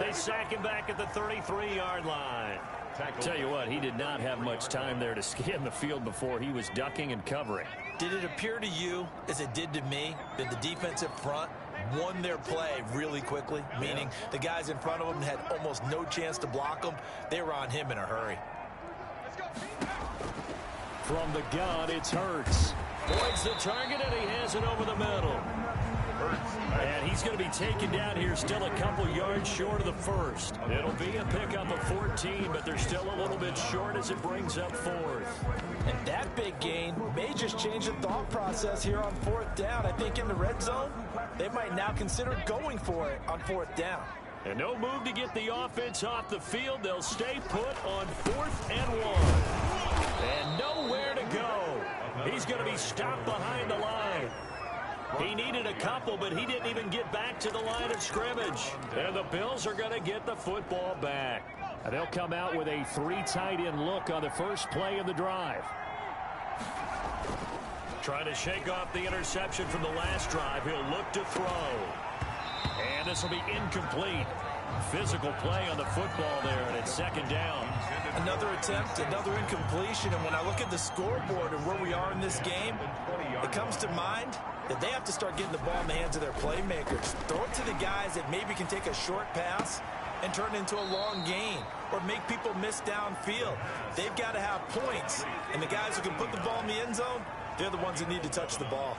They sack him back at the 33-yard line. Tell you what, he did not have much time there to scan the field before he was ducking and covering. Did it appear to you, as it did to me, that the defensive front won their play really quickly? Meaning the guys in front of him had almost no chance to block him. They were on him in a hurry. From the gun, it's Hurts. Voids the target, and he has it over the middle. And he's going to be taken down here, still a couple yards short of the first. It'll be a pickup of 14, but they're still a little bit short as it brings up 4th. And that big gain may just change the thought process here on 4th down. I think in the red zone, they might now consider going for it on 4th down. And no move to get the offense off the field. They'll stay put on 4th and 1. And nowhere to go. He's going to be stopped behind the line. He needed a couple, but he didn't even get back to the line of scrimmage. And the Bills are going to get the football back. And they'll come out with a 3 tight end look on the first play of the drive. Trying to shake off the interception from the last drive. He'll look to throw. And this will be incomplete. Physical play on the football there, and it's second down. Another attempt, another incompletion, and when I look at the scoreboard and where we are in this game, it comes to mind that they have to start getting the ball in the hands of their playmakers. Throw it to the guys that maybe can take a short pass and turn it into a long gain or make people miss downfield. They've got to have points, and the guys who can put the ball in the end zone, they're the ones that need to touch the ball.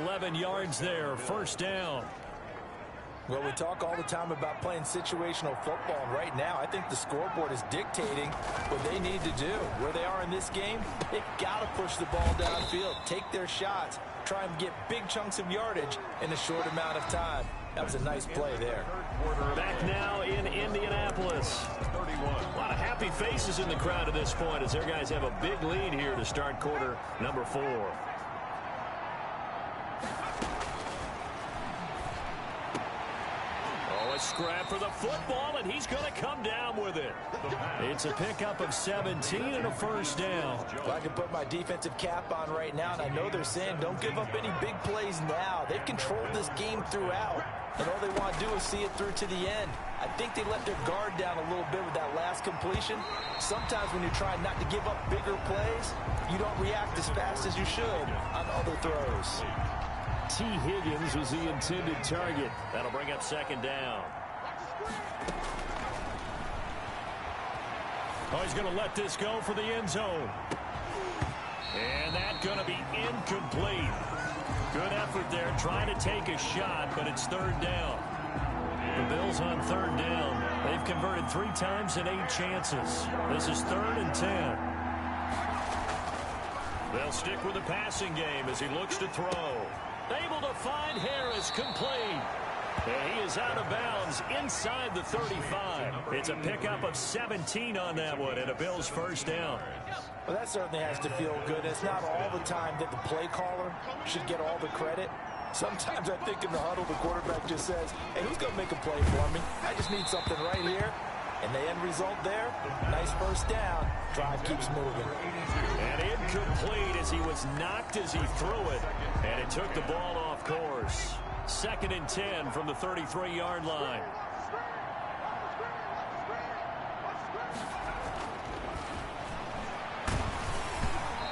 11 yards there, first down. Well, we talk all the time about playing situational football, and right now I think the scoreboard is dictating what they need to do. Where they are in this game, they've got to push the ball downfield, take their shots, try and get big chunks of yardage in a short amount of time. That was a nice play there. Back now in Indianapolis. A lot of happy faces in the crowd at this point as their guys have a big lead here to start quarter number 4. Oh, a scrap for the football, and he's going to come down with it. It's a pickup of 17 and a first down. Well, I can put my defensive cap on right now, and I know they're saying don't give up any big plays now. They've controlled this game throughout, and all they want to do is see it through to the end. I think they let their guard down a little bit with that last completion. Sometimes when you're trying not to give up bigger plays, you don't react as fast as you should on other throws. T. Higgins was the intended target. That'll bring up second down. Oh, he's going to let this go for the end zone. And that's going to be incomplete. Good effort there, trying to take a shot, but it's third down. The Bills on third down. They've converted 3 times in 8 chances. This is 3rd and 10. They'll stick with the passing game as he looks to throw. Able to find Harris, complete. And he is out of bounds inside the 35. It's a pickup of 17 on that one and a Bills first down. Well, that certainly has to feel good. It's not all the time that the play caller should get all the credit. Sometimes I think in the huddle, the quarterback just says, hey, who's going to make a play for me? I just need something right here. And the end result there, nice first down. Drive keeps moving. And incomplete as he was knocked as he threw it. And it took the ball off course. 2nd and 10 from the 33-yard line.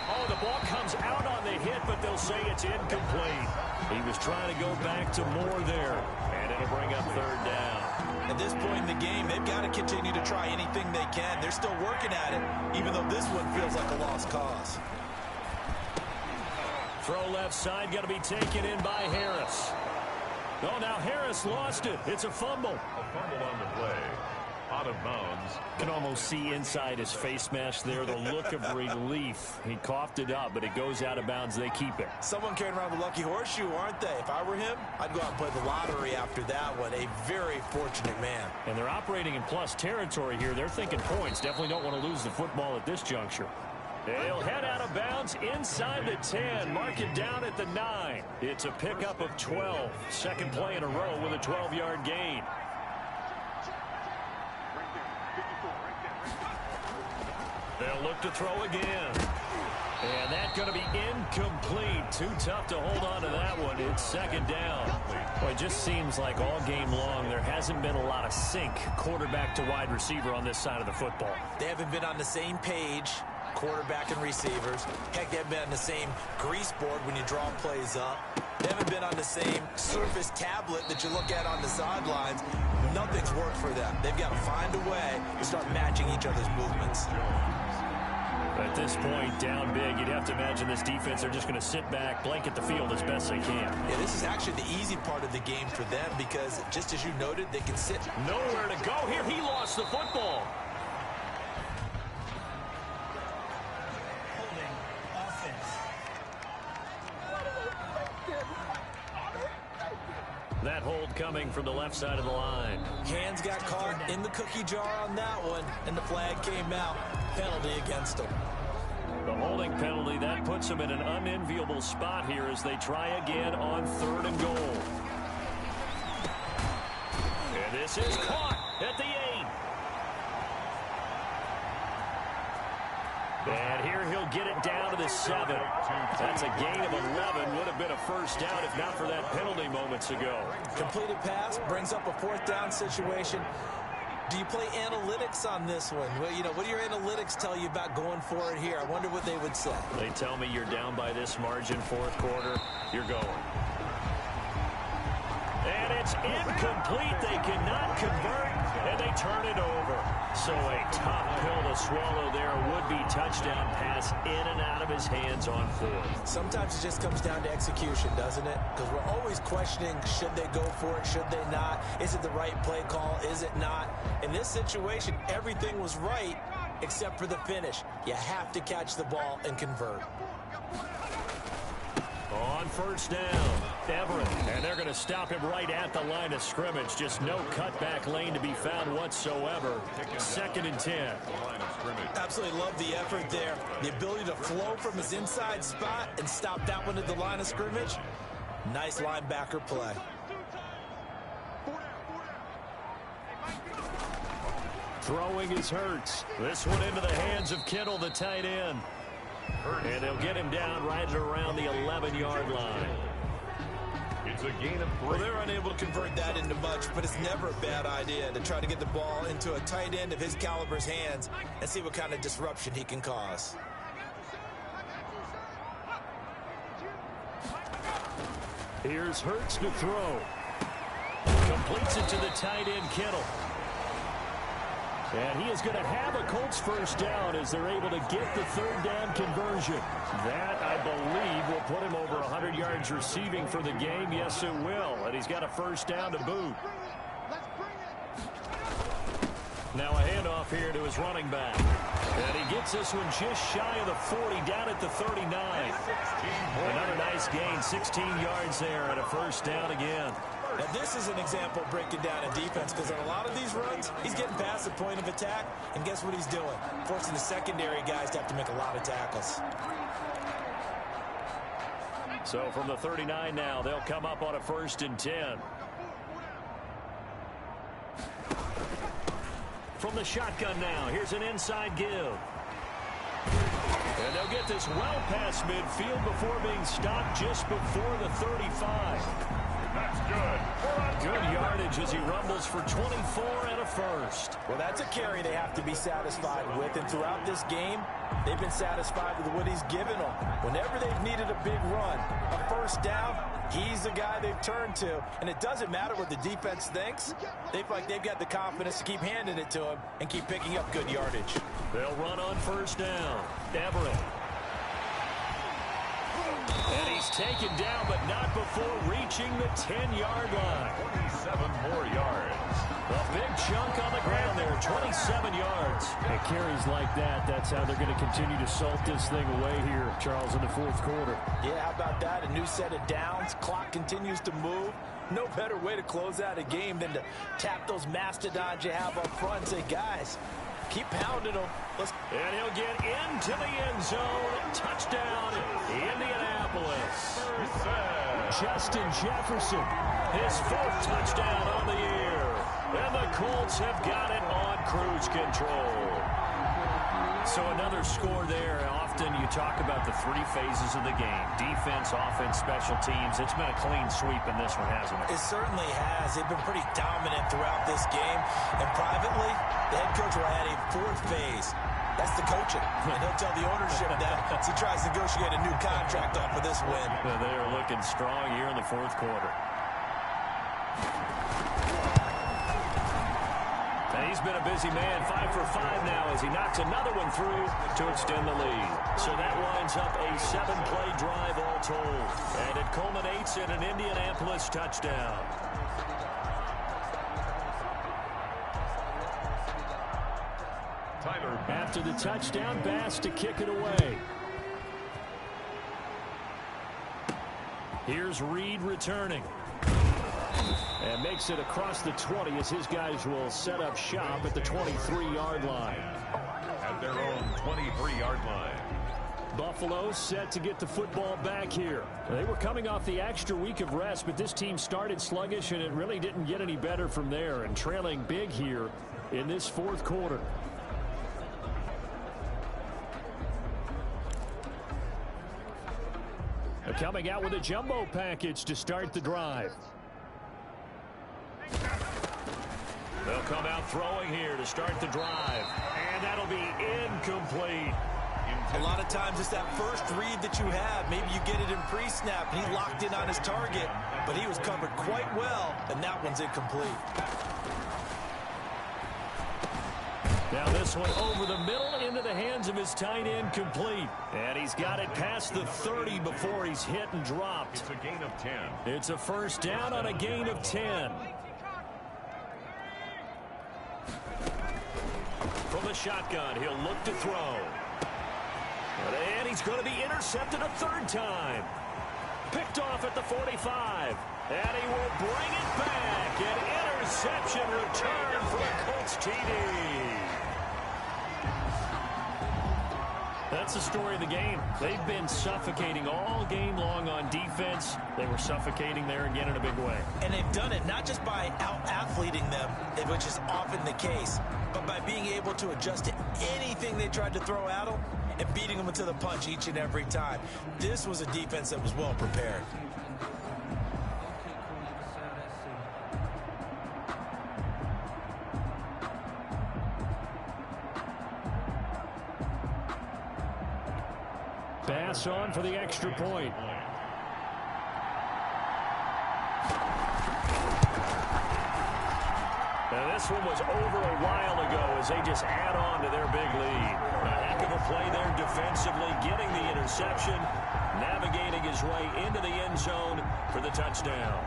Oh, the ball comes out on the hit, but they'll say it's incomplete. He was trying to go back to Moore there. And it'll bring up third down. At this point in the game, they've got to continue to try anything they can. They're still working at it, even though this one feels like a lost cause. Throw left side, got to be taken in by Harris. Oh, now Harris lost it. It's a fumble. A fumble on the play. Out of bounds. You can almost see inside his face mask there the look of relief. He coughed it up, but it goes out of bounds. They keep it. Someone carrying around the lucky horseshoe, aren't they? If I were him, I'd go out and play the lottery after that one. A very fortunate man. And they're operating in plus territory here. They're thinking points. Definitely don't want to lose the football at this juncture. They'll head out of bounds inside the 10. Mark it down at the 9. It's a pickup of 12. Second play in a row with a 12-yard gain. They'll look to throw again. And that's going to be incomplete. Too tough to hold on to that one. It's second down. Well, it just seems like all game long there hasn't been a lot of sync quarterback to wide receiver on this side of the football. They haven't been on the same page, quarterback and receivers. Heck, they haven't been on the same grease board when you draw plays up. They haven't been on the same surface tablet that you look at on the sidelines. Nothing's worked for them. They've got to find a way to start matching each other's movements. At this point, down big, you'd have to imagine this defense, they're just going to sit back, blanket the field as best they can. Yeah, this is actually the easy part of the game for them because, just as you noted, they can sit. Nowhere to go here. He lost the football. Holding offense. That hold coming from the left side of the line. Hands got caught in the cookie jar on that one, and the flag came out. Penalty against them. The holding penalty, that puts them in an unenviable spot here as they try again on 3rd and goal. And this is caught at the 8. And here he'll get it down to the 7. That's a gain of 11. Would have been a first down if not for that penalty moments ago. Completed pass brings up a 4th down situation. Do you play analytics on this one? Well, you know, what do your analytics tell you about going for it here? I wonder what they would say. They tell me you're down by this margin, 4th quarter. You're going. And it's incomplete. They cannot convert, and they turn it over. So a tough pill to swallow there. Would-be touchdown pass in and out of his hands on 4th. Sometimes it just comes down to execution, doesn't it? Because we're always questioning, should they go for it, should they not? Is it the right play call, is it not? In this situation, everything was right except for the finish. You have to catch the ball and convert. On first down, Everett, and they're going to stop him right at the line of scrimmage. Just no cutback lane to be found whatsoever. 2nd and 10. Absolutely love the effort there. The ability to flow from his inside spot and stop that one at the line of scrimmage. Nice linebacker play. Throwing is Hurts. This one into the hands of Kittle, the tight end. And they'll get him down right at around the 11-yard line. It's a gain of 3. Well, they're unable to convert that into much, but it's never a bad idea to try to get the ball into a tight end of his caliber's hands and see what kind of disruption he can cause. Here's Hurts to throw. Completes it to the tight end, Kittle. And he is going to have a Colts first down as they're able to get the 3rd down conversion. That, I believe, will put him over 100 yards receiving for the game. Yes, it will. And he's got a first down to boot. Now a handoff here to his running back. And he gets this one just shy of the 40, down at the 39. Another nice gain, 16 yards there, and a first down again. Now, this is an example of breaking down in defense, because on a lot of these runs, he's getting past the point of attack, and guess what he's doing? Forcing the secondary guys to have to make a lot of tackles. So from the 39 now, they'll come up on a 1st and 10. From the shotgun now, here's an inside give. And they'll get this well past midfield before being stopped just before the 35. That's good. Good yardage as he rumbles for 24 and a first. Well, that's a carry they have to be satisfied with, and throughout this game, they've been satisfied with what he's given them. Whenever they've needed a big run, a first down, he's the guy they've turned to, and it doesn't matter what the defense thinks. They feel like they've got the confidence to keep handing it to him and keep picking up good yardage. They'll run on first down. Everett. And he's taken down, but not before reaching the 10-yard line. 27 more yards. A big chunk on the ground there, 27 yards. And carries like that, that's how they're going to continue to salt this thing away here, Charles, in the 4th quarter. Yeah, how about that? A new set of downs. Clock continues to move. No better way to close out a game than to tap those mastodons you have up front and say, guys, keep pounding them. And he'll get into the end zone. Touchdown, Indianapolis. Justin Jefferson, his 4th touchdown on the year. And the Colts have got it on cruise control. So another score there. Often you talk about the 3 phases of the game. Defense, offense, special teams. It's been a clean sweep in this one, hasn't it? It certainly has. They've been pretty dominant throughout this game. And privately, the head coach will add a 4th phase. That's the coaching. And he'll tell the ownership that as he tries to negotiate a new contract off of this win. They are looking strong here in the 4th quarter. And he's been a busy man, 5 for 5 now as he knocks another one through to extend the lead. So that winds up a 7-play drive all told. And it culminates in an Indianapolis touchdown. After the touchdown, Bass to kick it away. Here's Reed returning. And makes it across the 20 as his guys will set up shop at the 23-yard line. At their own 23-yard line. Buffalo set to get the football back here. They were coming off the extra week of rest, but this team started sluggish, and it really didn't get any better from there, and trailing big here in this 4th quarter. coming out with a jumbo package to start the drive. They'll come out throwing here to start the drive. And that'll be incomplete. A lot of times it's that first read that you have. Maybe you get it in pre-snap, and he locked in on his target, but he was covered quite well, and that one's incomplete. Now this one over the middle into the hands of his tight end, complete. And he's got it past the 30 before he's hit and dropped. It's a gain of 10. It's a first down on a gain of 10. From the shotgun, he'll look to throw. And he's going to be intercepted a third time. Picked off at the 45. And he will bring it back. An interception return for a Colts TD. That's the story of the game. They've been suffocating all game long on defense. They were suffocating there again in a big way. And they've done it not just by out-athleting them, which is often the case, but by being able to adjust to anything they tried to throw at them and beating them into the punch each and every time. This was a defense that was well prepared. Pass on for the extra point. Now this one was over a while ago as they just add on to their big lead. A heck of a play there defensively, getting the interception, navigating his way into the end zone for the touchdown.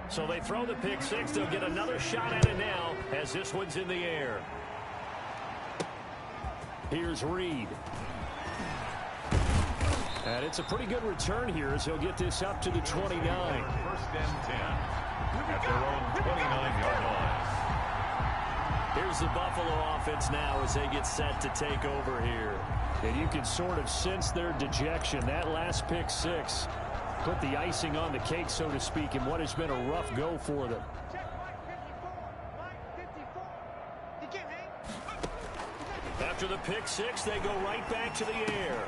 So they throw the pick six. They'll get another shot at it now as this one's in the air. Here's Reed. And it's a pretty good return here as he'll get this up to the 29. First and 10 at their own 29-yard line. Here's the Buffalo offense now as they get set to take over here. And you can sort of sense their dejection. That last pick six put the icing on the cake, so to speak, in what has been a rough go for them. After the pick six, they go right back to the air.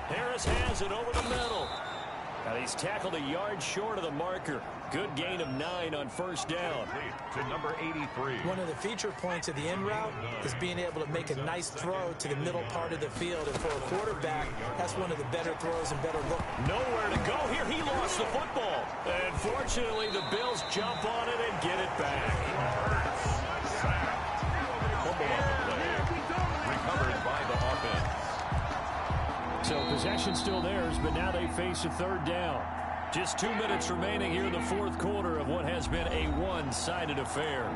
Harris has it over the middle. And he's tackled a yard short of the marker. Good gain of 9 on first down. To number 83. One of the feature points of the in route is being able to make a nice throw to the middle part of the field. And for a quarterback, that's one of the better throws and better look. Nowhere to go here. He lost the football. And fortunately, the Bills jump on it and get it back. Recovered by the offense. So possession still theirs, but now they face a third down. Just 2 minutes remaining here in the fourth quarter of what has been a one-sided affair.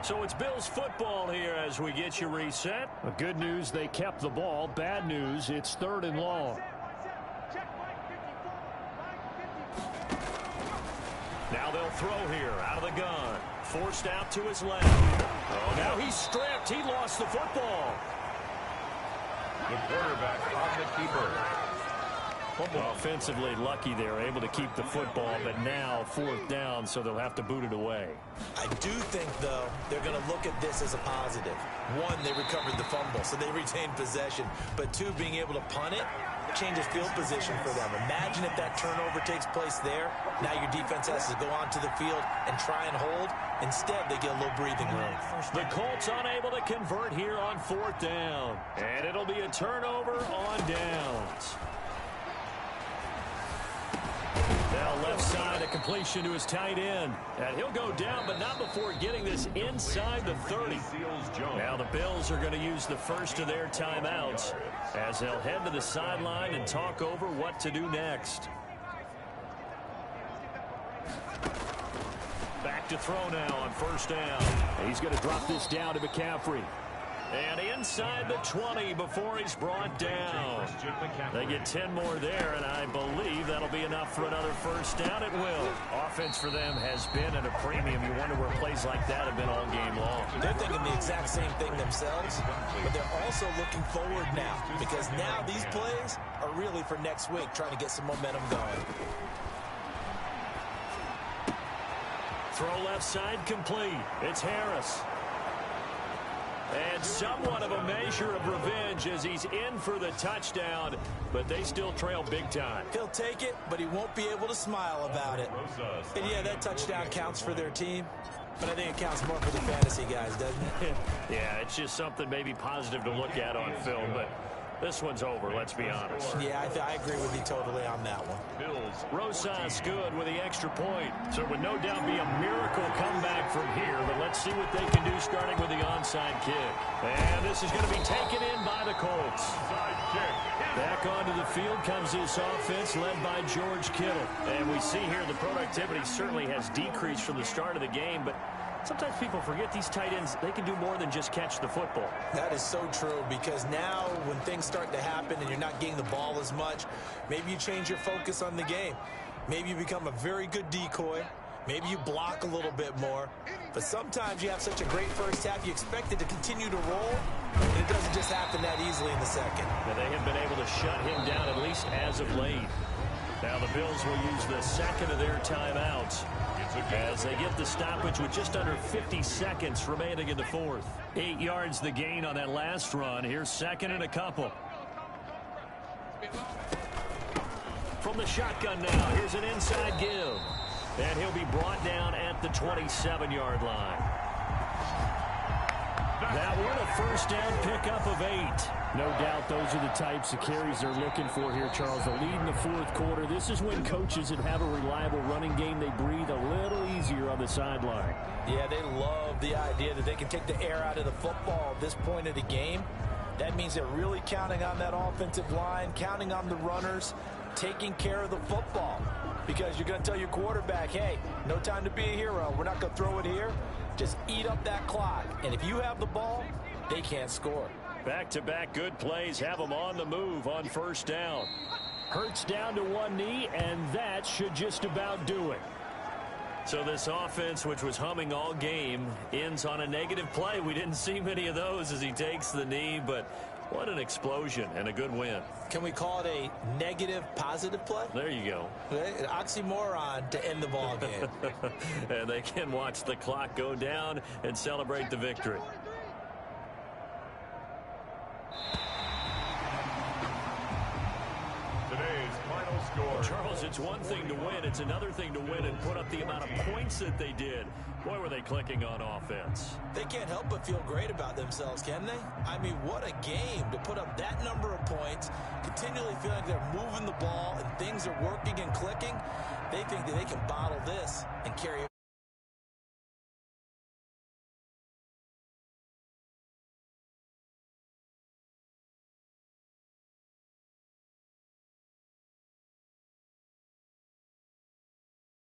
So it's Bills football here as we get you reset. Well, good news, they kept the ball. Bad news, it's third and long. Now they'll throw here out of the gun. Forced out to his left. Oh, now he's stripped. He lost the football. The quarterback on the keeper. Offensively lucky they're able to keep the football, but now fourth down, so they'll have to boot it away. I do think, though, they're going to look at this as a positive. One, they recovered the fumble, so they retained possession. But two, being able to punt it changes field position for them. Imagine if that turnover takes place there. Now your defense has to go onto the field and try and hold. Instead, they get a little breathing room. The Colts unable to convert here on fourth down. And it'll be a turnover on downs. Now left side, a completion to his tight end. And he'll go down, but not before getting this inside the 30. Now the Bills are going to use the first of their timeouts as they'll head to the sideline and talk over what to do next. Back to throw now on first down. He's going to drop this down to McCaffrey. And inside the 20 before he's brought down. They get 10 more there, and I believe that'll be be enough for another first down? It will. Offense for them has been at a premium. You wonder where plays like that have been all game long. They're thinking the exact same thing themselves, but they're also looking forward now because now these plays are really for next week, trying to get some momentum going. Throw left side complete. It's Harris. And somewhat of a measure of revenge as he's in for the touchdown, but they still trail big time. He'll take it, but he won't be able to smile about it. And yeah, that touchdown counts for their team, but I think it counts more for the fantasy guys, doesn't it? Yeah, it's just something maybe positive to look at on film, but this one's over, let's be honest. Yeah, I agree with you totally on that one. Rosas good with the extra point. So it would no doubt be a miracle comeback from here, but let's see what they can do starting with the onside kick. And this is going to be taken in by the Colts. Back onto the field comes this offense led by George Kittle. And we see here the productivity certainly has decreased from the start of the game, but sometimes people forget these tight ends, they can do more than just catch the football. That is so true, because now when things start to happen and you're not getting the ball as much, maybe you change your focus on the game. Maybe you become a very good decoy. Maybe you block a little bit more. But sometimes you have such a great first half, you expect it to continue to roll, and it doesn't just happen that easily in the second. Now they have been able to shut him down at least as of late. Now the Bills will use the second of their timeouts as they get the stoppage with just under 50 seconds remaining in the fourth. 8 yards the gain on that last run. Here's second and a couple. From the shotgun now, here's an inside give. And he'll be brought down at the 27-yard line. That one a first down pickup of 8. No doubt those are the types of carries they're looking for here, Charles. The lead in the fourth quarter. This is when coaches that have a reliable running game, they breathe a little easier on the sideline. Yeah, they love the idea that they can take the air out of the football at this point of the game. That means they're really counting on that offensive line, counting on the runners, taking care of the football. Because you're going to tell your quarterback, hey, no time to be a hero. We're not going to throw it here. Just eat up that clock. And if you have the ball, they can't score. Back-to-back good plays have them on the move on first down. Hurts down to one knee, and that should just about do it. So this offense, which was humming all game, ends on a negative play. We didn't see many of those as he takes the knee, but what an explosion and a good win. Can we call it a negative positive play? There you go. An oxymoron to end the ball game. And they can watch the clock go down and celebrate the victory. Charles, it's one thing to win. It's another thing to win and put up the amount of points that they did. Boy, were they clicking on offense. They can't help but feel great about themselves, can they? I mean, what a game to put up that number of points, continually feeling like they're moving the ball and things are working and clicking. They think that they can bottle this and carry